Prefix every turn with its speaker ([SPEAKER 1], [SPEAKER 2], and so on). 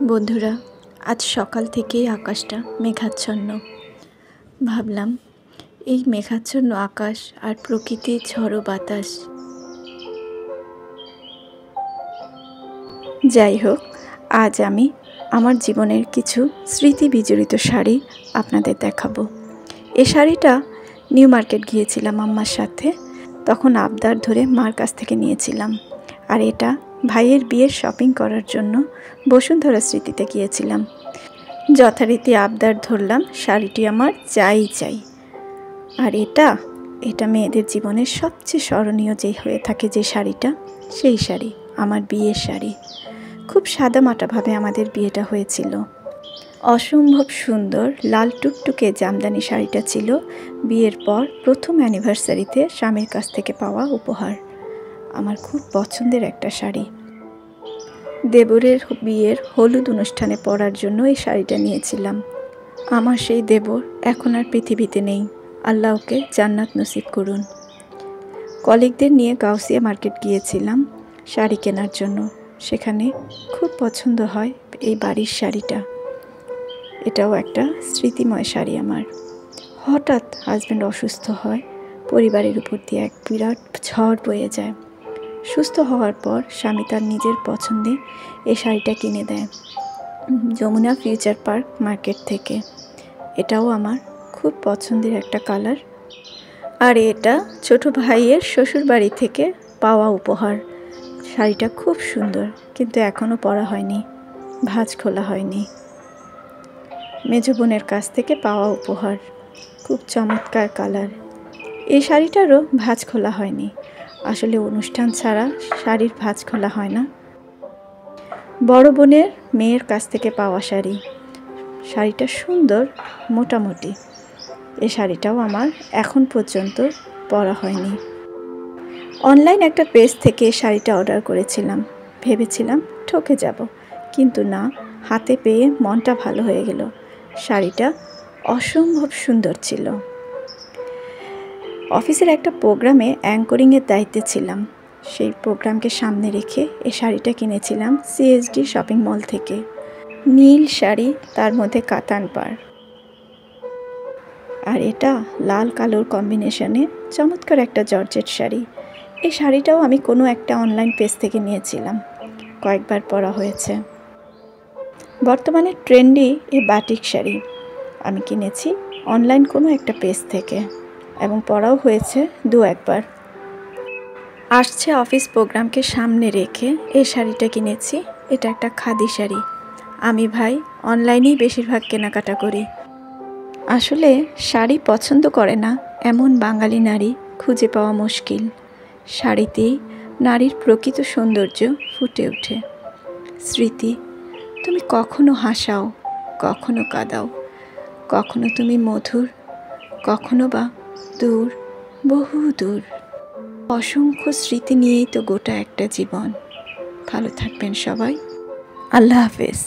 [SPEAKER 1] বন্ধুরা, আজ সকাল থেকেই আকাশটা মেঘাচ্ছন্ন। ভাবলাম এই মেঘাচ্ছন্ন আকাশ আর প্রকৃতির ঝড়ো বাতাস, যাই হোক, আজ আমি আমার জীবনের কিছু স্মৃতি বিজড়িত শাড়ি আপনাদের দেখাবো। এই শাড়িটা নিউ মার্কেট গিয়েছিলাম আম্মার সাথে, তখন আবদার ধরে মার কাছ থেকে নিয়েছিলাম। আর এটা ভাইয়ের বিয়ের শপিং করার জন্য বসুন্ধরা স্মৃতিতে গিয়েছিলাম। যথারীতি আবদার ধরলাম, শাড়িটি আমার চাই চাই। আর এটা মেয়েদের জীবনের সবচেয়ে স্মরণীয় যে হয়ে থাকে যে শাড়িটা, সেই শাড়ি আমার বিয়ের শাড়ি। খুব সাদামাটাভাবে আমাদের বিয়েটা হয়েছিল। অসম্ভব সুন্দর লাল টুকটুকে জামদানি শাড়িটা ছিল বিয়ের পর প্রথম অ্যানিভার্সারিতে স্বামীর কাছ থেকে পাওয়া উপহার। আমার খুব পছন্দের একটা শাড়ি। দেবরের বিয়ের হলুদ অনুষ্ঠানে পরার জন্য এই শাড়িটা নিয়েছিলাম। আমার সেই দেবর এখন আর পৃথিবীতে নেই, আল্লাহ ওকে জান্নাত নসিব করুন। কলিগদের নিয়ে গাউসিয়া মার্কেট গিয়েছিলাম শাড়ি কেনার জন্য। সেখানে খুব পছন্দ হয় এই বাড়ির শাড়িটা। এটাও একটা স্মৃতিময় শাড়ি আমার। হঠাৎ হাজব্যান্ড অসুস্থ হয়, পরিবারের উপর দিয়ে এক বিরাট ঝড় বয়ে যায়। সুস্থ হওয়ার পর স্বামী তার নিজের পছন্দে এই শাড়িটা কিনে দেয় যমুনা ফিউচার পার্ক মার্কেট থেকে। এটাও আমার খুব পছন্দের একটা কালার। আর এটা ছোট ভাইয়ের শ্বশুর বাড়ি থেকে পাওয়া উপহার। শাড়িটা খুব সুন্দর, কিন্তু এখনও পরা হয়নি, ভাঁজ খোলা হয়নি। মেজ বোনের কাছ থেকে পাওয়া উপহার, খুব চমৎকার কালার। এই শাড়িটারও ভাঁজ খোলা হয়নি। আসলে অনুষ্ঠান ছাড়া শাড়ির ভাঁজ খোলা হয় না। বড় বোনের মেয়ের কাছ থেকে পাওয়া শাড়ি। শাড়িটা সুন্দর, মোটামুটি। এই শাড়িটাও আমার এখন পর্যন্ত পরা হয়নি। অনলাইন একটা পেজ থেকে শাড়িটা অর্ডার করেছিলাম, ভেবেছিলাম ঠকে যাব, কিন্তু না, হাতে পেয়ে মনটা ভালো হয়ে গেল। শাড়িটা অসম্ভব সুন্দর ছিল। অফিসের একটা প্রোগ্রামে অ্যাঙ্করিংয়ের দায়িত্বে ছিলাম। সেই প্রোগ্রামকে সামনে রেখে এই শাড়িটা কিনেছিলাম সিএসডি শপিং মল থেকে। নীল শাড়ি, তার মধ্যে কাতান পাড়। আর এটা লাল কালোর কম্বিনেশনে চমৎকার একটা জর্জেট শাড়ি। এই শাড়িটাও আমি কোনো একটা অনলাইন পেজ থেকে নিয়েছিলাম, কয়েকবার পরা হয়েছে। বর্তমানে ট্রেন্ডি এই বাটিক শাড়ি আমি কিনেছি অনলাইন কোনো একটা পেজ থেকে, এবং পরাও হয়েছে দু একবার। আসছে অফিস প্রোগ্রামকে সামনে রেখে এই শাড়িটা কিনেছি। এটা একটা খাদি শাড়ি। আমি ভাই অনলাইনেই বেশিরভাগ কেনাকাটা করি। আসলে শাড়ি পছন্দ করে না এমন বাঙালি নারী খুঁজে পাওয়া মুশকিল। শাড়িতেই নারীর প্রকৃত সৌন্দর্য ফুটে ওঠে। স্মৃতি, তুমি কখনো হাসাও, কখনো কাঁদাও, কখনো তুমি মধুর, কখনো বা দূর, বহু দূর। অসংখ্য স্মৃতি নিয়েই তো গোটা একটা জীবন। ভালো থাকবেন সবাই। আল্লাহ হাফেজ।